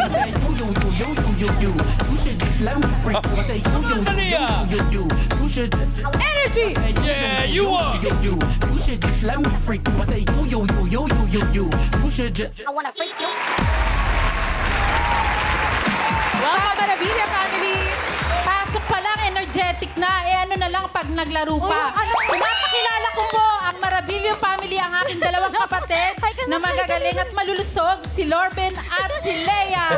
say you should just let me freak you. I say you should. Energy! Yeah, you are! You should just let me freak you. I say you should just. I wanna freak you. Welcome, Maravilla family! Pasok pa lang, energetic na. Ano na lang pag naglaro pa. Pinapakilala ko po ang Maravilla family, ang aking dalawang kapatid na magagaling at malulusog, si Lorben at si Lea.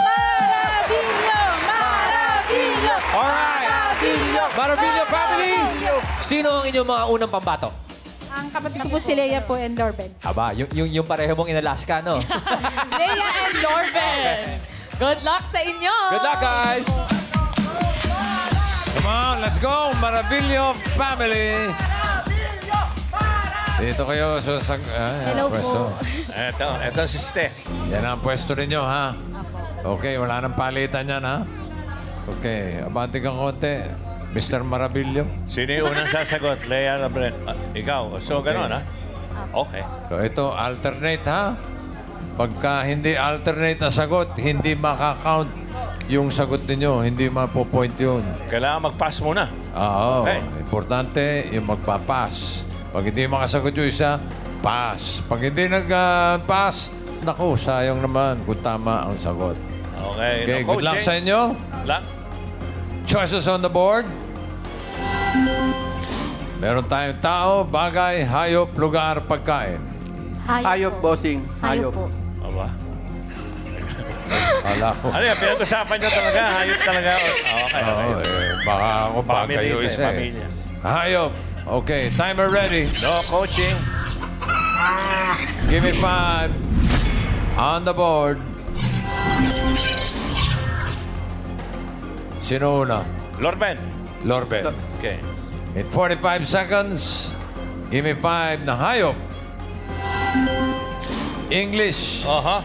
Maravillo! Maravillo! Alright! Maravilla family! Sino ang inyong mga unang pambato? Ang kapatid ko po si Lea po and Lorben. Aba, yung pareho mong inalaska, no? Lea and Lorben! Good luck sa inyo! Good luck, guys! Come on, let's go, Maravillo family. Dito kayo sa Hello pwesto. po. Ito si Ste. Yan ang pwesto ninyo, ha? Okay, wala nang palitan yan, ha? Okay, abante kang konti. Mr. Maravillo. Sino yung unang sasagot? Lea Labren. Ikaw. So, gano'n, ha? Okay. So, ito, alternate, ha? Pagka hindi alternate na sagot, hindi makakount yung sagot ninyo. Hindi mapopoint yun. Kailangan mag-pass muna. Oo. Okay. Importante yung magpapass. Pag hindi makasagot yung isa, pass. Pag hindi nag-pass, naku, sayang naman kung tama ang sagot. Okay. Okay, No, good luck coaching. sa inyo. Luck. Choices on the board. Meron tayong tao, bagay, hayop, lugar, pagkain. Hayop, bossing. Hayop po. Aba. Ala ko. Ano yan? Pinag-usapan nyo talaga? Hayop talaga? Okay. Oo, baka ako bagay Family yung ito, isa eh. pamilya. Hayop. Okay, timer ready. No coaching. Give me 5. On the board. Sino una? Lorben. Lorben. Okay. In 45 seconds, give me 5 na hayop. English. Aha.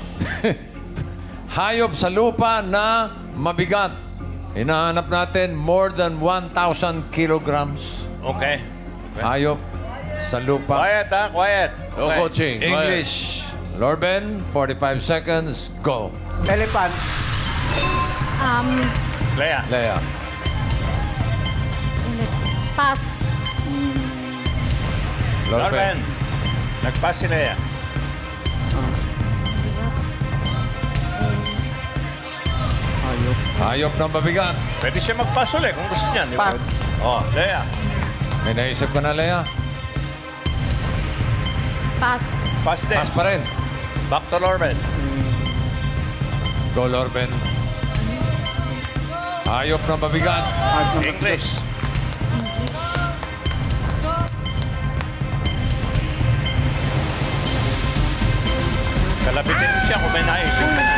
Hayop sa lupa na mabigat. Hinahanap natin more than 1,000 kilograms. Okay. Hayop sa lupa. Quiet, ha? Quiet. No coaching. English. Lorben, 45 seconds. Go. Elephant. Lea. Lea. Pass. Lorben. Nag-pass si Lea. Hayop na mabigat. Pwede siya mag-pass ulit kung gusto niya. Pass. Oh, Lea. May naisip ko na, Lea. Pass. Pass din. Pass pa rin. Back to Lorben. Go, Lorben. Hayop na mabigat. English. Kalabitin mo siya kung may naisip ka na.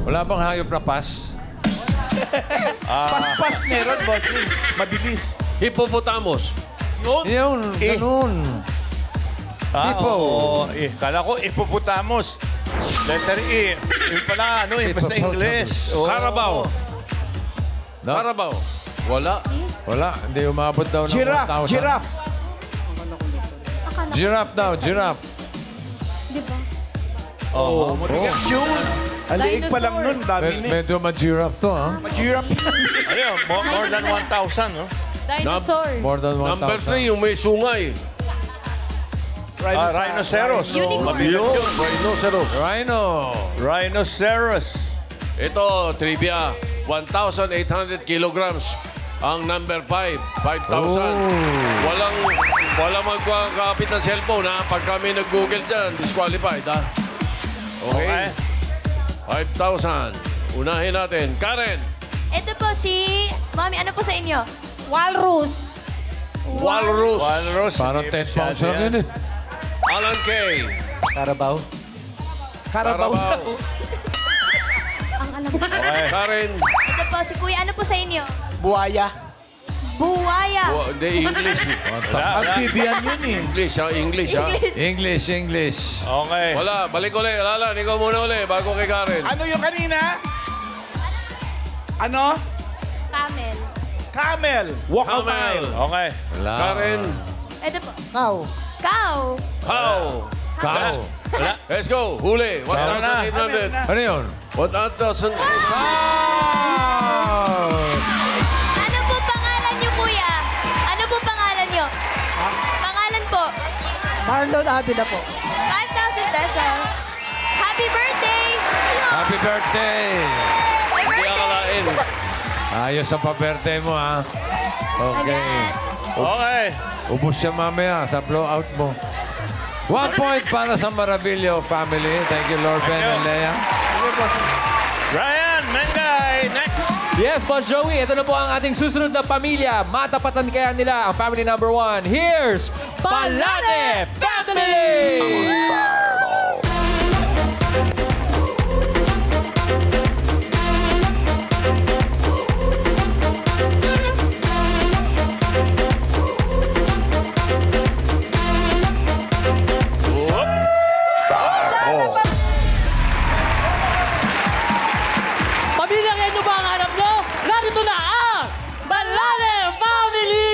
Wala bang hayop na pass? Pas-pas meron, bossing. Mabilis. Hippopotamus. Yun, ganun. Hippo. Oo. Kala ko, hippopotamus. Letter E. Yung pala, ano, imbes na English. Oo. Carabao. No? Carabao. Wala. Wala, hindi umabot daw ng Giraffe. 1,000. Giraffe. Giraffe daw, giraffe. Di ba? Oo. Yun. Ang liig pa lang nun. Dami na. Medyo ma-giraffe to, ha? Giraffe. Ano yun? More than 1,000, no? Dinosaur. More than 1,000. Number 3, yung may sungay. Rhinoceros. Unicorn. Mabigat yun. Rhinoceros. Rhino. Rhinoceros. Ito, trivia. 1,800 kilograms. Ang number 5, 5,000. Walang magkakapit ng cellphone, ha? Pag kami nag-google dyan, disqualified, ha? Okay? 5,000. Unahin natin. Karen. Ito po si... Mami, ano po sa inyo? Walrus. Walrus. Walrus. Parang 10 pounds lang yun, eh. Alan Kay. Carabao. Carabao. Ang alam ko. Okay. Karen. Ito po si Kuya. Ano po sa inyo? Buhaya. Buwaya. Hindi, English. Amphibian yun eh. English, ha? English, ha? English, English. Okay. Wala. Balik ulit. Alan, ikaw muna ulit bago kay Karen. Ano yung kanina? Ano? Camel. Camel. Walk a mile. Okay. Wala. Karen. Ito po. Cow. Cow. How? Cow. Let's go. Huli. 1,800. Ano yun? 1,000. Ano po pangalan niyo, kuya? Ano po pangalan niyo? Pangalan po. Marlon Avila po. 5,000 pesos. Happy birthday! Happy birthday! Happy Hindi birthday! akalain. Ayos ang pa-birthday mo, ha? Okay. Agad. Okay. Ubus siya mamaya sa blowout mo. 1 point para sa Maravillo family. Thank you, Lord Ben and Lea. Ryan, Mengay, next. Yes, Boss Joey. Ito na po ang ating susunod na pamilya. Matapatan kaya nila ang family number 1. Here's Balane Family! Pamilya, ngayon nyo ba ang hanap nyo? Narito na ang Balane Family!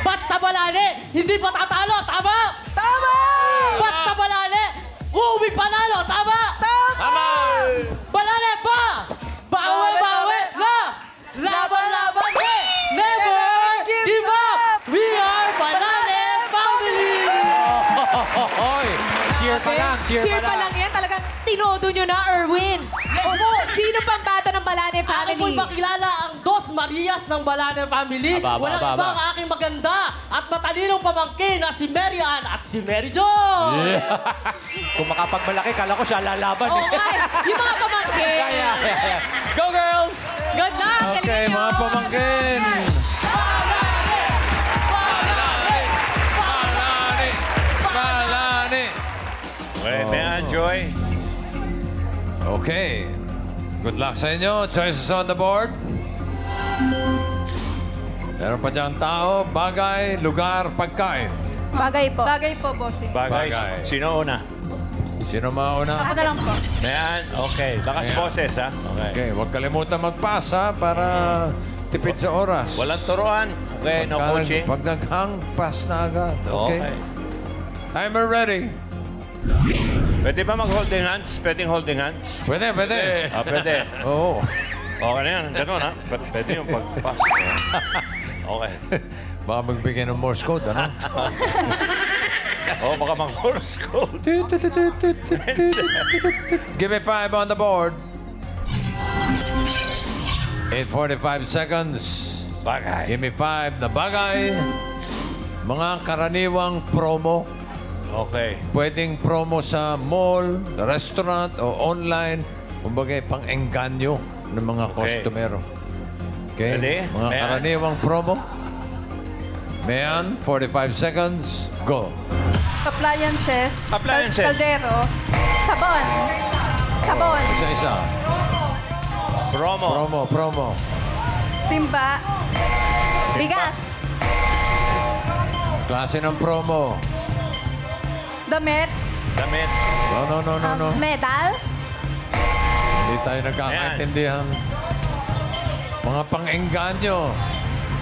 Basta Balane, hindi pa tatalo, tama? Tama! Basta Balane, uuwi panalo, tama? Tama! Balane ba? Bawi-bawi na! Laban-laban eh! Never give up! We are Balane Family! Hoy! Cheer pa lang, Cheer pa lang yan. Talagang tinodo nyo na, Erwin. Opo, sino pang bata ng Balane Ako po'y Family? makilala ang Dos Marias ng Balane Family. Walang iba ang aking maganda at matalinong pamangkin na si Mary Ann at si Mary Jo. Kung makapagmalaki, kala ko siya lalaban. Oo nga eh. Yung mga pamangkin. Go, girls! Good luck. Okay, Galingan nyo. mga pamangkin. Balane! Balane! Balane! Balane! Okay, Mayan, Joy. Okay. Good luck sa inyo. Choices on the board. Meron pa dyan tao, bagay, lugar, pagkain. Bagay po. Bagay po, bossing. Bagay. Bagay. Sino una? Sino mauna? Ako na lang po. Mayan, okay. Lakas Mayan. boses, ha? Okay. Okay, huwag kalimutan mag-pass, ha, para tipid sa oras. Walang turuan. Okay, no coaching. Pag naghang, pass na agad. Okay? Okay. Timer ready. Pwede ba mag-holding hands? Pwedeng holding hands? Pwede, pwede. Ah, pwede. Oo. Okay na yan. Ganun, ha? Pwede yung pag-pass. Okay. Baka magbigay ng Morse code, ano? Oo, baka mag-horse code. Give me 5 on the board. 8:45 seconds. Bagay. Give me 5 na bagay. Mga karaniwang promo. Okay. Pwedeng promo sa mall, restaurant, o online. Kumbaga, pang-engganyo ng mga Okay. customero. Okay? Pwede? Mga Mayan. karaniwang promo. Mayan, 45 seconds. Go. Appliances. Appliances. Kaldero. Sabon. Sabon. Isa-isa. Promo. Promo. Timba. Bigas. Klase ng promo. Damit. Damit. No. Medal. Hindi tayo nagkakaintindihan. Mga pang-engganyo.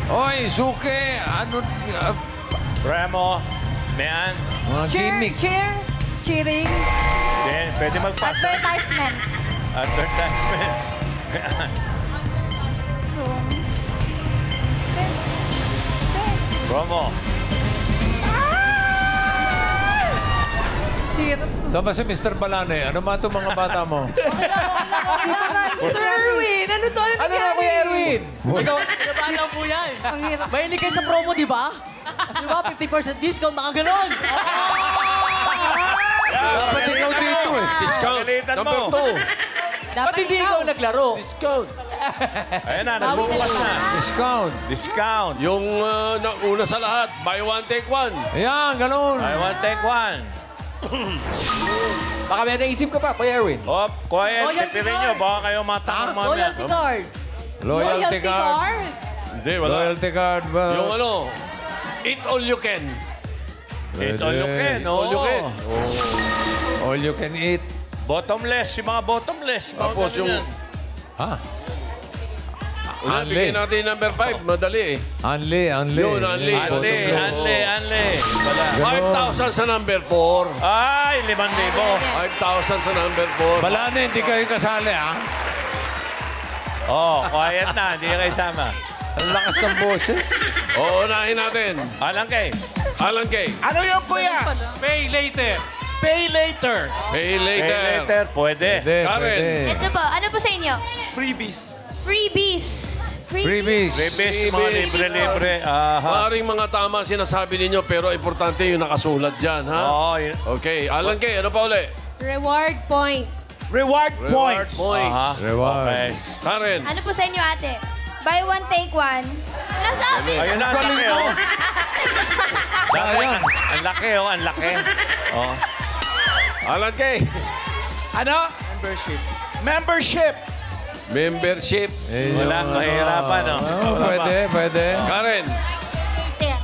Oy, suke! Ano? Remo. Mayan. Mga gimmick. Cheer. Cheering. Then, pwede mag-pass. Advertisement. Advertisement. Promo. Saan ba si Mr. Balane? Ano ba itong mga bata mo? Sir Erwin, ano to? Ano na, Kuya Erwin? Ikaw, nabahan lang po yan. Mahilig kayo sa promo, di ba? Di ba? 50% discount, mga ganon. Dapat ikaw dito eh. Discount. Galitan Number mo. 2. Ba't hindi ikaw naglaro? Discount. Ayan na, nagbubukas na. Discount. Discount. Yung una sa lahat, buy one, take one. Ayan, ganun. I want take one. Baka may naisip ka pa, Kuya Erwin. Op, quiet. Loyalty Tipirin nyo. card. Baka kayo matanong mamaya. Loyalty card. Loyalty card. Hindi, wala. Loyalty card ba? Yung ano, eat all you can. Eat all you can. All you can. All you can eat. Bottomless. Yung mga bottomless. Mga Tapos ganun yung- yan. Ha? Anli. Bigyan natin yung number 5. Madali eh. Anli. Yun, Anli. Anli. Wala. 5,000 sa number 4. Ay, 5,000. 5,000 sa number 4. Balane, hindi kayo kasali, ha? Oh, quiet na. Hindi kayo sama. Ang lakas ng boses. Uunahin natin. Alang kay. Alan Kay. Ano yung kuya? Pay later. Pay later. Pay Pay later. later. Pwede. Pwede, Karen. pwede. Ito po, ano po sa inyo? Freebies. Freebies. Freebies. Rebis, mga libre-libre. Aha. Maaaring mga tama sinasabi ninyo, pero importante yung nakasulat dyan, ha? Oo, yun. Okay, Alan Kay, ano pa uli? Reward points. Reward Reward points. points. Aha. Reward. Okay. Karen. Ano po sa inyo, ate? Buy one, take one. Nasabi na. Ayun na, ang laki, oh. Sayang. Ang laki, oh. Ang laki. Oh. Alan Kay. Ano? Membership. Membership. Wala, mahirapan, no? Pwede. Karen.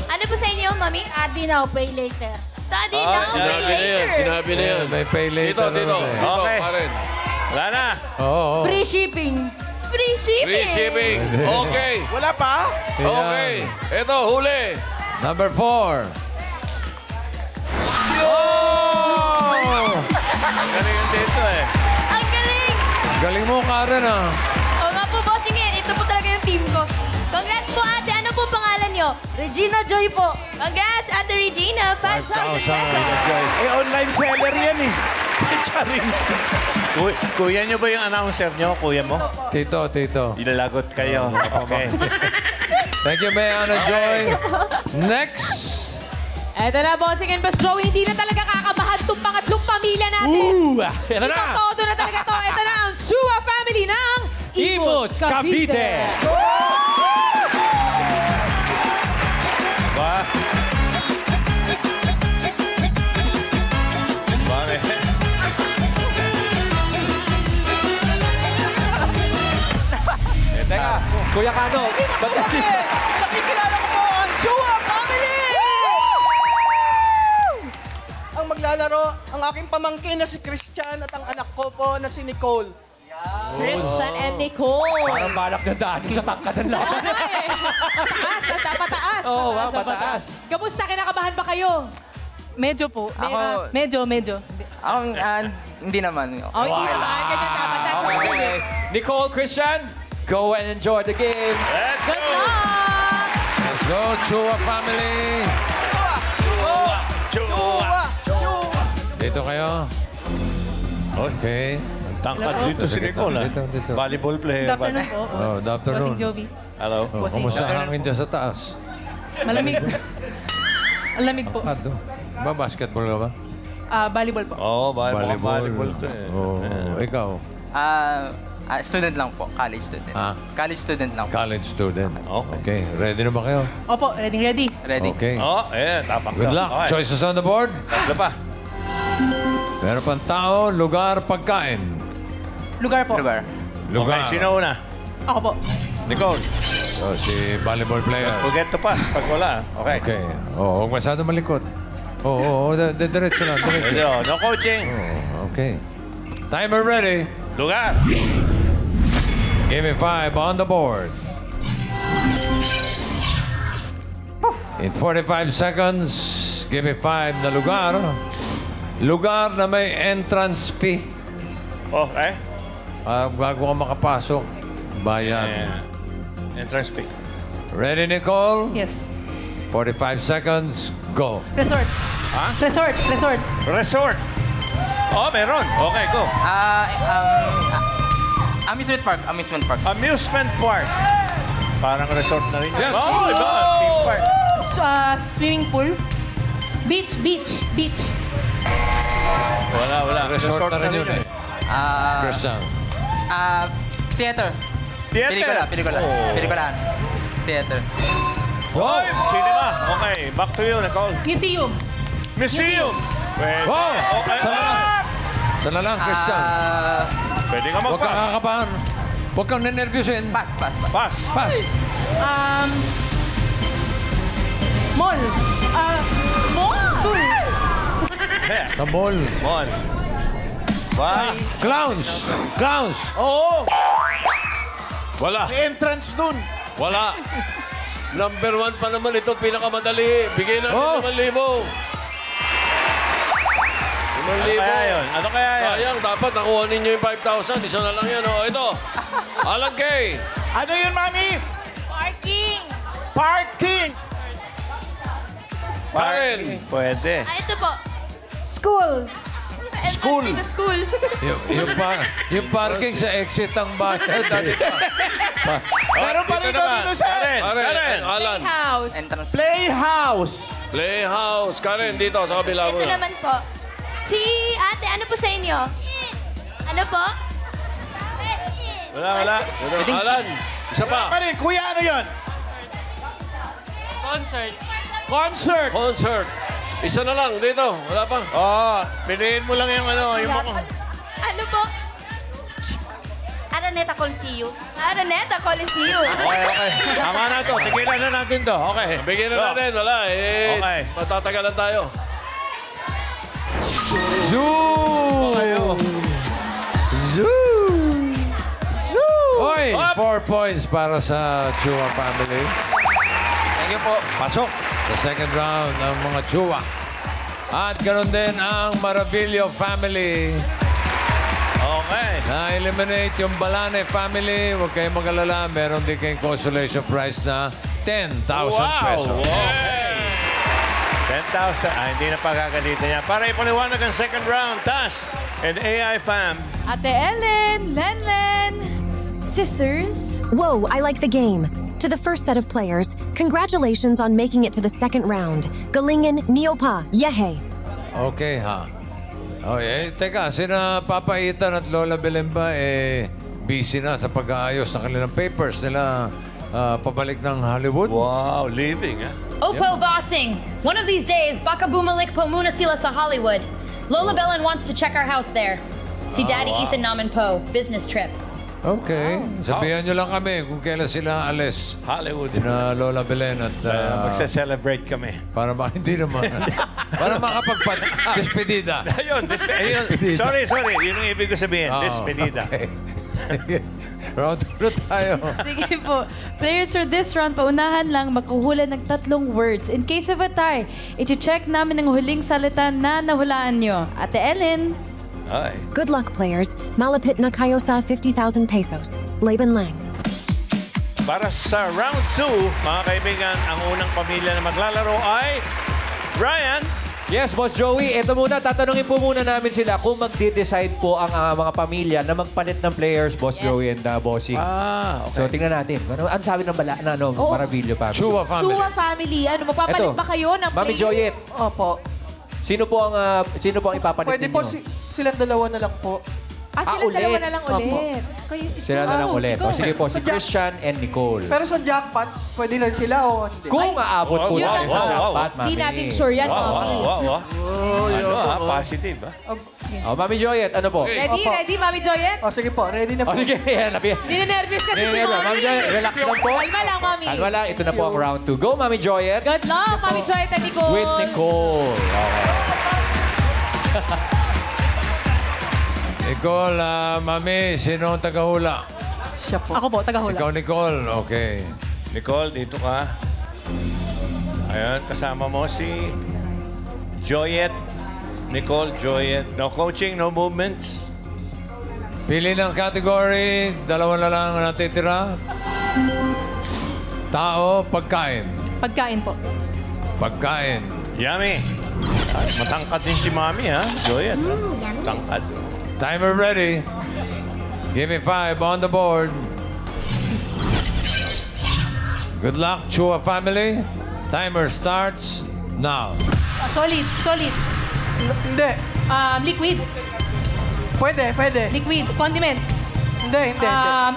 Ano po sa inyo, mami? Study now, pay later. Study now, pay Sinabi na yan, later. sinabi na yan. May pay later. Dito. naman eh. Dito, Okay. Karen. Wala na. Oo. Free shipping. Free shipping. Free shipping. Okay. Wala pa? Okay. Ito, huli. Number 4. Ang galing yung dito, eh. Ang galing. Galing mo, Karen, ah. O nga po, bossing eh. Ito po talaga yung team ko. Congrats po, ate. Ano po pangalan nyo? Regina Joy po. Congrats, ate Regina. 5,000 pesos. Eh, online seller yan eh. Charing. Kuya nyo ba yung announcer nyo? Kuya mo? Tito. Ilalagot kayo. Okay. Thank you, Mayana Joy. Next. Eto na, Bossing and Boss Joey. Hindi na talaga kakabahan itong pangatlong pamilya natin. Ito Ito, na. todo na talaga to. Ito na ang Chua family ng Imus Cavite. Ba? Bakit? Teka, Kuya Kano. Ba't Nakikilala ko po ang Chua Family! Ang maglalaro, ang aking pamangkin na si Christian at ang anak ko po na si Nicole. Christian and Nicole. Parang balak na daan sa tangkad ng laban. Taas, at pataas. Oo, Pataas, pataas. Kamusta? Kinakabahan ba kayo? Medyo po. Ako, Medyo. ako hindi naman. Oh, hindi naman. Ganyan dapat. That's okay. Nicole, Christian, go and enjoy the game. Let's Good go! luck! Let's go, Chua family. Chua! Dito kayo. Okay. Tangkad dito si Nicole, ha? Dito. Volleyball player. Good afternoon po. Oh, good afternoon. Bossing Jovi. Hello. Oh, kumusta ang hangin dyan sa taas? Malamig. Ang lamig po. Ado. Ba, basketball ka ba? Volleyball po. Oo, volleyball to, eh. Oh, ikaw, Student lang po. College student. Ah? College student lang po. college student. Okay. Okay, ready na ba kayo? Opo, ready. Ready. Okay. Oh, tapang Good luck. Okay. Choices on the board. Tatlo pa. Meron pang tao, lugar, pagkain. Lugar po. Lugar. Lugar. Okay, sino una? Ako po. Nicole. So, si volleyball player. Forget to pass pag wala. Okay. Okay. Oh, huwag masyado malikot. Diretso lang. Diretso. No coaching. Oh, okay. Timer ready. Lugar. Give me 5 on the board. In 45 seconds, give me 5 na lugar. Lugar na may entrance fee. Okay. Bago ka makapasok, bayad. Entrance fee. Ready, Nicole? Yes. 45 seconds, go. Resort. Ha? Resort. Resort. Oh, meron. Okay, go. Amusement park. Amusement park. Parang resort na rin. Yes. Oh, iba. Theme park. Swimming pool. Beach. Wala. Resort na rin yun eh. Christian. Theater. Theater. Pelikula. Theater. Oh, cinema. Okay, back to you, Nicole. Museum. Museum. Pwede. Wow! Okay. Sana lang, Christian. Pwede ka Huwag kang mag-pass. kakabahan. Huwag kang nenervyusin. Pass. Pass. Pass. Mall. School. Sa mall. Mon. Bye. Clowns. Oo. Wala. May entrance dun. Wala. Number 1 pa naman ito, pinakamadali. Bigay natin 5,000. 5,000. Ano kaya yun? Sayang, dapat nakuha ninyo yung 5,000. Isa na lang yan. Oh. Ito, Alan Kay. Ano yun, Mami? Parking. Parking! Karen. Pwede. Ito po. School. School. Ito school. Yung parking sa exit ang bayad. Dati pa. Meron pa rin dito, Sir. Karen. Alan. House. Entrance. Playhouse. Playhouse. Karen, dito sa kabila mo. Ito naman po. Si ate, ano po sa inyo? Ano po? Wala. Alan, isa pa. Pa rin. Kuya, ano yun? Concert. Concert. Isa na lang dito. Wala pa. Piliin mo lang yung ano. Yung mga... Ano po? Araneta Coliseum. Araneta Coliseum. Okay. Tama na to. Tigilan na natin to. Okay. Bigyan na natin. Wala eh. Okay. Matatagalan tayo. Zoo! Oy, 4 points para sa Chua family. Thank you po. Pasok sa second round ng mga Chua. At ganoon din ang Maravillo family. Okay. Na-eliminate yung Balane family. Huwag kayong mag-alala. Meron din kayong consolation prize na 10,000 pesos. 10,000. Hindi na pagkagalitan niya. Para ipaliwanag ang second round, Tas and AI fam. Ate Ellen, Lenlen, sisters. Whoa, I like the game. To the first set of players, congratulations on making it to the second round. Galingan, Neopa, Yehe. Okay, ha? Teka, sina Papaitan at Lola Belen ba, busy na sa pag-aayos ng kanilang papers nila pabalik ng Hollywood? Wow, leaving, ha? Opo Bossing. One of these days, baka bumalik po muna sila sa Hollywood. Lola Belen wants to check our house there. Si Daddy Ethan naman po, business trip. Okay. Sabihan nyo lang kami kung kailan sila alis. Hollywood. Sina Lola Belen at... magsa-celebrate kami. Para hindi naman. Para makapag-despedida. Ayun, sorry. Yun ang ibig ko sabihin. Despedida. Okay. Round 2 na tayo. Sige po. Players for this round, paunahan lang magkuhula ng 3 words. In case of a tie, iti-check namin ang huling salita na nahulaan nyo. Ate Ellen. Ay. Good luck, players. Malapit na kayo sa 50,000 pesos. Laban lang. Para sa round 2, mga kaibigan, ang unang pamilya na maglalaro ay Ryan. Yes, Boss Joey. Ito muna, tatanungin po muna namin sila kung magde-decide po ang mga pamilya na magpalit ng players, Boss Joey and Bossing. Okay. So, tingnan natin. Ano sabi ng Maravillo family? Chua family. Chua family. Ano, magpapalit ba kayo ng Mami players? Joyet. Opo. Sino po ang ipapalit Pwede ninyo? po silang dalawa na lang po. Sila ulit. dalawa na lang ulit. Sila na lang ulit. O, sige po, si Christian and Nicole. Pero sa jackpot, pwede lang sila o hindi? Kung aabot po Yun natin ang sa jackpot, Mami. Hindi natin sure yan, Mami. Positive, ha? O, Mami Joyet, ano po? Ready? Ready, Mami Joyet? O, sige po. Ready na O, po. sige. Yan, Ninenervyos kasi si Mami. Mami Joyet, relax lang po. Kalma lang, Mami. Kalma lang. Ito na po ang round 2. Go, Mami Joyet. Good luck, Mami Joyet and Nicole. With Nicole. Okay. Nicole, Mami, sino ang tagahula? Siya po. Ako po, tagahula. Ikaw, Nicole. Okay. Nicole, dito ka. Ayan, kasama mo si Joyet. Nicole, Joyet. No coaching, no movements. Pili ng category. 2 na lang natitira. Tao, pagkain. Pagkain po. Pagkain. Yummy. At matangkad din si Mami, ha? Joyet, ha? Tangkad. Timer ready. Give me 5 on the board. Good luck, Chua family. Timer starts now. Solid. Hindi. Liquid. Pwede. Liquid. Condiments. Hindi.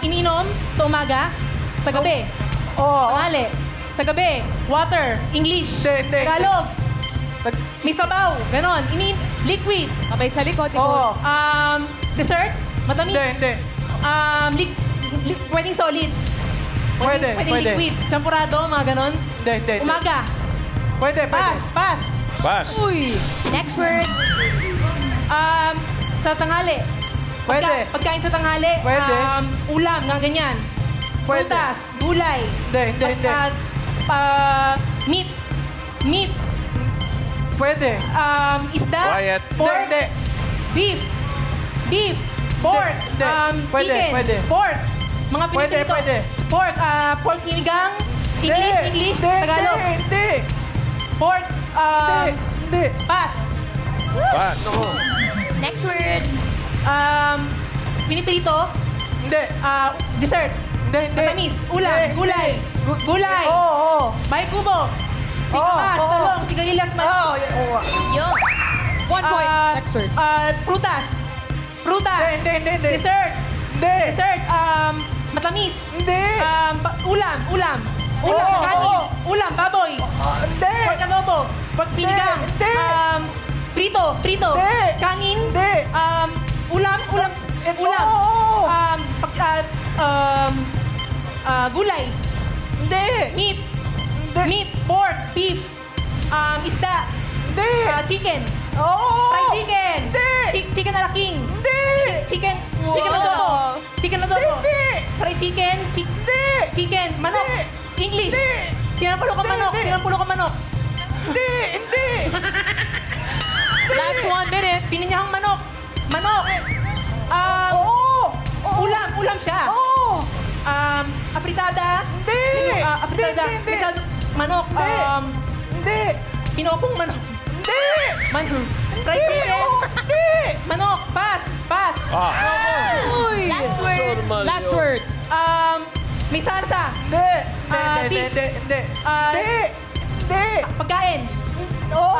Ininom sa umaga. Sa gabi. Oo. Tanghali. Sa gabi. Water. English. Hindi. Tagalog. May sabaw. Ganon. Liquid. Sabay sa likod. Oo. Dessert. Matamis. Hindi. Pwedeng solid. Pwede. Pwedeng liquid. Champurado, mga ganon. Hindi. Umaga. Pwede. Pass. Uy. Next word. Sa tanghali. Pwede. Pagkain sa tanghali. Pwede. Ulam, nga ganyan. Pwede. Prutas. Gulay. Hindi. Meat. Meat. Pwede. Isda. Quiet. Pork. Hindi. Beef. Beef. Pork. Hindi. Pwede, Chicken. pwede. Pork. Mga Pwede, pinipili pwede. Pork. Pork sinigang. English. Tagalog. Hindi. Pork. Hindi. Pass. Pass. Next word. Pinipirito. Hindi. Dessert. Hindi. Matamis. Ulam. Hindi. Gulay. Gulay. Oo. May kubo. Singkamas. Oo. Talong. Sigarilyas. Oo. Yun. 1 point. Next word. Prutas. Prutas. Hindi. Dessert. Hindi. Dessert. Matamis. Hindi. Ulam. Ulam. Oo, Kanin. oo. Ulam. Baboy. Hindi. Pork adobo. Pork sinigang. Hindi. Prito. Hindi. Kanin. Hindi. Ulam. Ulam. Oo. Gulay. Hindi. Meat. Hindi. Meat. Pork. Beef. Isda. Hindi. Chicken. Oo. Fried chicken. Hindi. Chicken ala king. Hindi. Chicken adobo. Chicken adobo. Hindi. Fried chicken. Hindi. Chicken. Manok. English. Hindi. Sinapulo ka manok. Hindi. Sinapulo ka manok. Hindi. Last 1 minute. Sininyahang manok. Manok. Oo. Ulam siya. Oo. Afritada. Hindi. Afritada. Hindi. Manok. Hindi. Pinopong manok. Hindi. Fried chicken. Hindi. Manok. Pass. Uy. Last word. Last word. May salsa. Hindi. Beef. Hindi. Pagkain. Oo.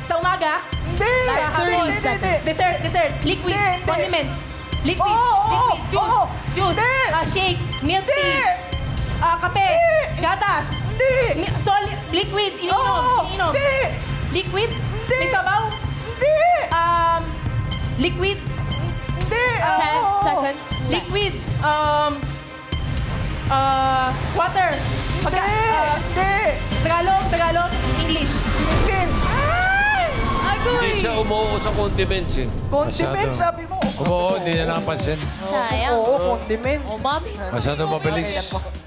Sa umaga. Hindi. Last 30 seconds. Dessert. Liquid. Hindi. Condiments. Liquid. Oo. Juice. Hindi. Shake. Milk Hindi. tea. Kape. Gatas. Hindi. Liquid. Oo. Iniinom. Hindi. Liquid. Hindi. May sabaw. Hindi. Liquid. Hindi. 10 seconds. Liquids. Water. Hindi. Tagalog. English. Hindi siya umuo sa condiments eh. Condiments, sabi mo. Oo, hindi na napansin. Sayang. Oo, condiments. Mami. Masyado mabilis.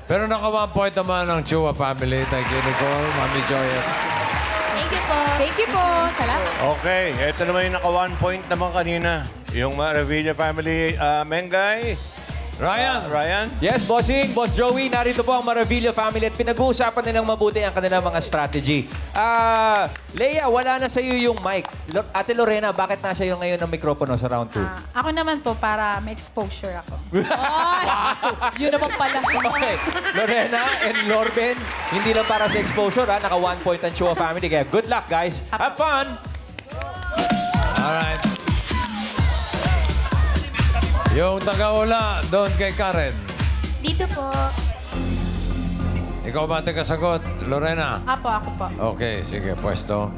Pero naka 1 point naman ang Chua family. Thank you, Nicole, Mami Joya. Thank you po. Thank you po. Salamat. Okay, ito naman yung naka 1 point naman kanina. Yung Revilla family, Mengay. Ryan. Yes, bossing. Boss Joey, narito po ang Maravilla family at pinag-uusapan nilang mabuti ang kanilang mga strategy. Leia, wala na sa iyo yung mic. Ate Lorena, bakit nasa iyo ngayon ang mikropono sa round 2? Ako naman po para may exposure ako. Yun naman pala. Okay. Lorena and Norben, hindi lang para sa exposure, ha? Naka 1 point ang Chua family. Kaya good luck, guys. Have fun! Alright. Yung taga-ula, doon kay Karen. Dito po. Ikaw ba kasagot, Lorena? Ako po. Okay, sige, pwesto.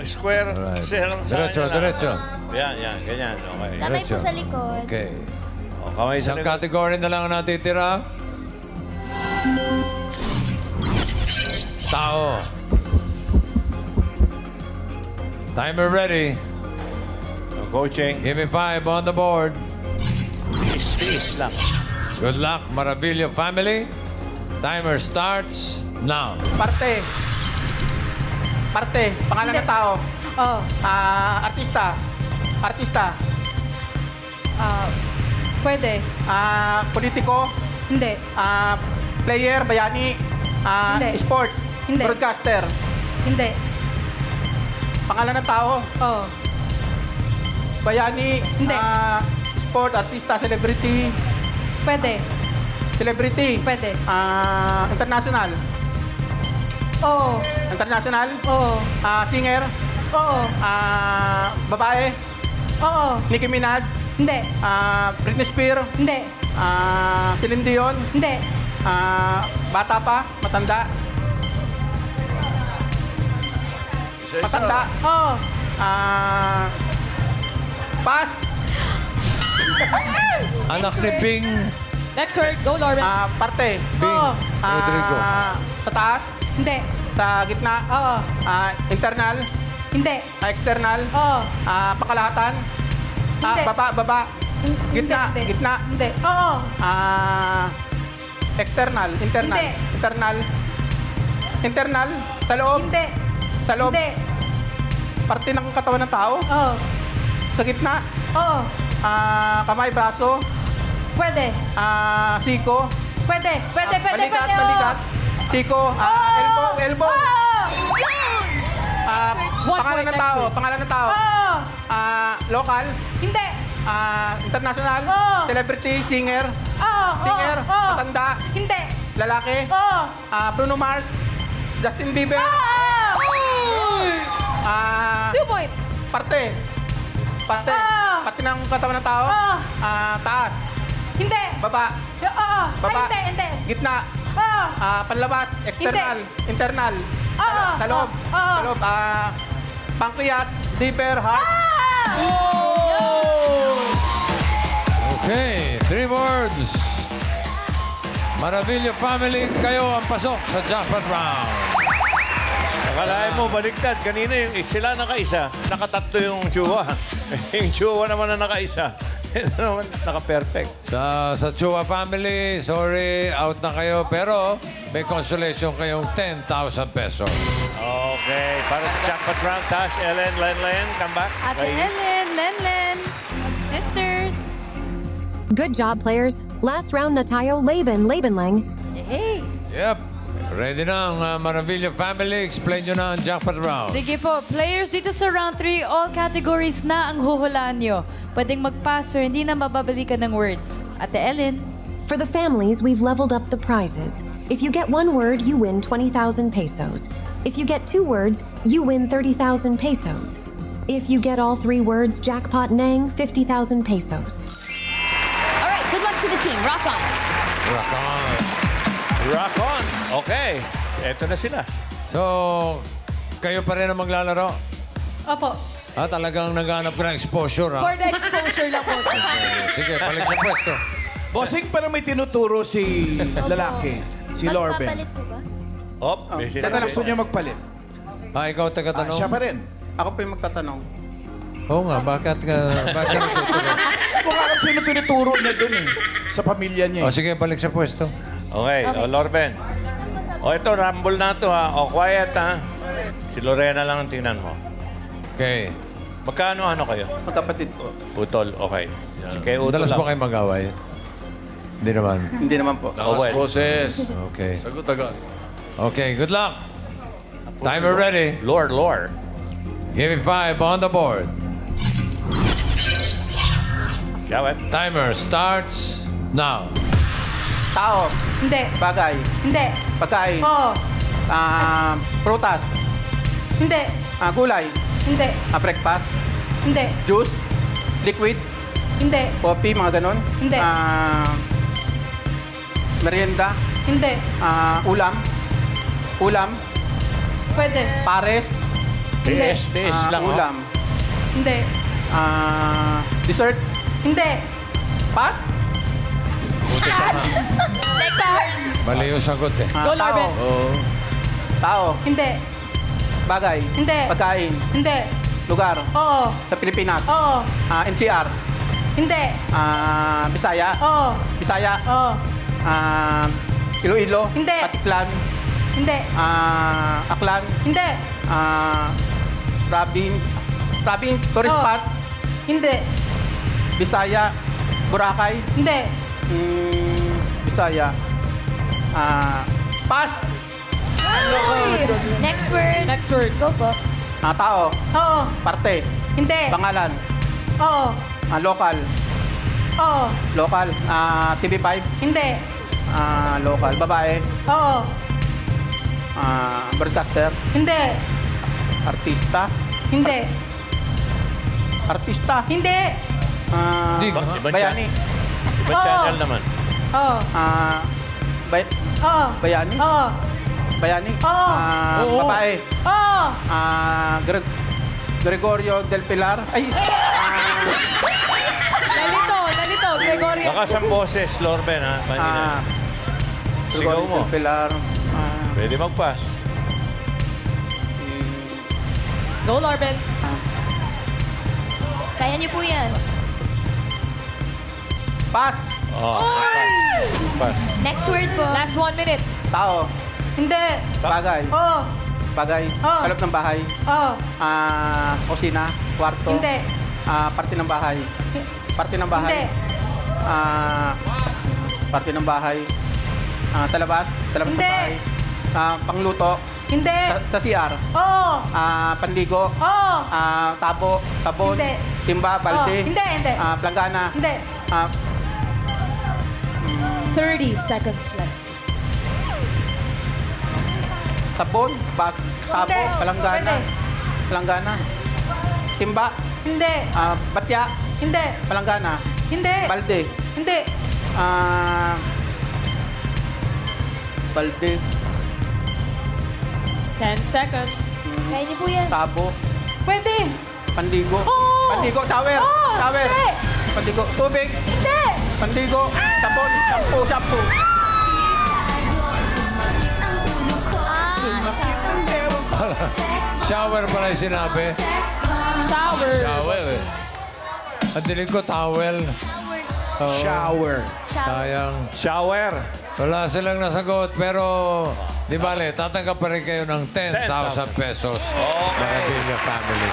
Square. Alright. Diretso. Diretso. Yan, ganyan. Okay. Kamay po Diretso. sa likod. Okay. Kamay sa Isang likod. category na lang ang natitira. Tao. Timer ready. Coaching. Give me 5 on the board. Space lang. Good luck, Maravilla family. Timer starts now. Parte. Pangalan ng tao. Oh. Artista. Pwede. Politiko. Hindi. Player, bayani. Hindi. Sport. Hindi. Broadcaster. Hindi. Pangalan ng tao. Oh. Bayani. Hindi. Sport, artista, celebrity. Pwede. Celebrity. Pwede. International. Oo. International. Oo. Singer. Oo. Babae. Oo. Nicki Minaj. Hindi. Britney Spears. Hindi. Celine Dion. Hindi. Bata pa. Matanda. Matanda. Oo. Pass. Anak ni Bing. Next word. Go, Lauren. Parte. Bing. Oo. Rodrigo. Sa taas. Hindi. Sa gitna. Oo. Internal. Hindi. External. Oo. Pakalahatan. Hindi. Baba. Gitna. Hindi. Gitna. Hindi. Oo. External. Internal. Hindi. Internal. Internal. Sa loob. Hindi. Sa loob. Hindi. Parte ng katawan ng tao. Oo. Sa gitna. Oo. Kamay, braso. Pwede. Siko. Pwede. Pwede. Balikat, oo. balikat. Siko. Elbow. One Pangalan point, ng tao. next week. Pangalan ng tao. Oo. Local. Hindi. International. Oo. Celebrity. Singer. Oo. Singer. Oo. Matanda. Hindi. Lalaki. Oo. Bruno Mars. Justin Bieber. Oo. 2 points. Parte. Parte ng katawan ng tao. Taas. Hindi. Baba. Oo. Baba. Hindi. Gitna. Oo. Panlabas. External. Internal. Oo. Sa loob. Oo. Sa loob. Pancreas. Liver. Heart. Okay, 3 words. Maravilla family, kayo ang pasok sa jackpot round. Akalain mo, baliktad. Kanina yung sila nakaisa, nakatatlo yung Chua. Yung Chua naman na nakaisa. Ito naman, naka-perfect. Sa Chua family, sorry, out na kayo. Pero may consolation kayong 10,000 pesos. Okay, para sa jackpot round, Tash, Ellen, Len, come back. Ate Ellen, Len. Sisters. Good job, players. Last round na tayo, Laban-Lang. Hey. Yep. Ready na ang Maravilla family. Explain nyo na ang jackpot round. Sige po, players dito sa round 3, all categories na ang huhulaan nyo. Pwedeng mag-pass pero hindi na mababalikan ng words. Ate Ellen. For the families, we've leveled up the prizes. If you get 1 word, you win 20,000 pesos. If you get 2 words, you win 30,000 pesos. If you get all 3 words, jackpot nang 50,000 pesos. All right, good luck to the team. Rock on. Rock on. Rock on. Okay. Eto na sila. So, kayo pa rin ang maglalaro? Opo. Talagang naghanap ka ng exposure, ha? For the exposure lang po. Sige, balik sa pwesto. Bossing, parang may tinuturo si lalaki. Si Lorben. Magpapalit po ba? May Kaya gusto niya magpalit. Ikaw taga-tanong? Siya pa rin. Ako po yung magtatanong. Oo nga, bakit natuturo? Kung alam sino tinuturo niya dun sa pamilya niya. Sige, balik sa pwesto. Okay, Lorben. Ito, rumble na to, ha? Quiet, ha? Si Lorena lang ang tingnan mo. Okay. Magkano kayo? Magkapatid po. Utol, okay. Si kay Utol Dalas lang. ba kayo mag-away? Hindi naman. Hindi naman po. Boses. Okay. Sagot agad. Okay, good luck. Timer ready. Lore. Give me 5 on the board. Gawin. Timer starts now. Tao. Hindi. Bagay. Hindi. Pagkain. Oo. Prutas. Hindi. Gulay. Hindi. Breakfast. Hindi. Juice. Liquid. Hindi. Coffee, mga ganon. Hindi. Merienda. Hindi. Ulam. Pwede. Pares. Hindi. Tiis lang, Ulam. Hindi. Dessert. Hindi. Pass. Buti pa nga. Nectar. Mali yung sagot eh. Go, Lorben. Tao. Hindi. Bagay. Hindi. Pagkain. Hindi. Lugar. Oo. Sa Pilipinas. Oo. NCR. Hindi. Bisaya. Oo. Bisaya. Oo. Iloilo. Hindi. Patiklan. Hindi. Aklan. Hindi. Province. Tourist Oo. spot. Hindi. Bisaya. Boracay. Hindi. Bisaya. Pass. Next word. Next word. Go po. Tao. Oo. Parte. Hindi. Pangalan. Oo. Local. Oo. Local. TV5. Hindi. Local. Babae. Oo. Broadcaster. Hindi. Artista. Hindi. Artista. Hindi. Bayani. Ibang channel naman. Oo. Oo. Bayani. Oo. Bayani. Oo. Babae. Oo. Gregorio del Pilar. Ay. Lalito. Gregorio. Lakas ang boses, Lorben, ha? Sigaw Gregorio mo. del Pilar. Pwede mag-pass. Go, Lorben. Kaya niyo po yan. Pass. Pass. Next word po. Last 1 minute. Tao. Hindi. Bagay. Oo. Bagay. Sa loob ng bahay. Oo. Kusina. Kwarto. Hindi. Parte ng bahay. Parte ng bahay. Hindi. Parte ng bahay. Sa labas. Sa labas ng Hindi. bahay. Pangluto. Hindi. Sa CR. Oo. Panligo. Oo. Tabo. Sabon. Hindi. Timba. Balde. Oh, hindi. Planggana. Hindi. 30 seconds left. Sabon. Tabo. Hindi. Palanggana. Pwede. Palanggana. Timba. Hindi. Batya. Hindi. Palanggana. Hindi. Balde. Hindi. Balde. 10 seconds. Kaya niyo po yan. Tabo. Pwede. Panligo. Oo. Panligo. Shower. Oo. Shower. Hindi. Panligo. Tubig. Hindi. Panligo. Sabon. Shampoo. Shower pala yung sinabi. Shower. Shower eh. Ang dinig ko, towel. Shower. Sayang. Shower. Wala silang nasagot, pero di bale, tatanggap pa rin kayo ng 10,000 pesos. Maravilla Family.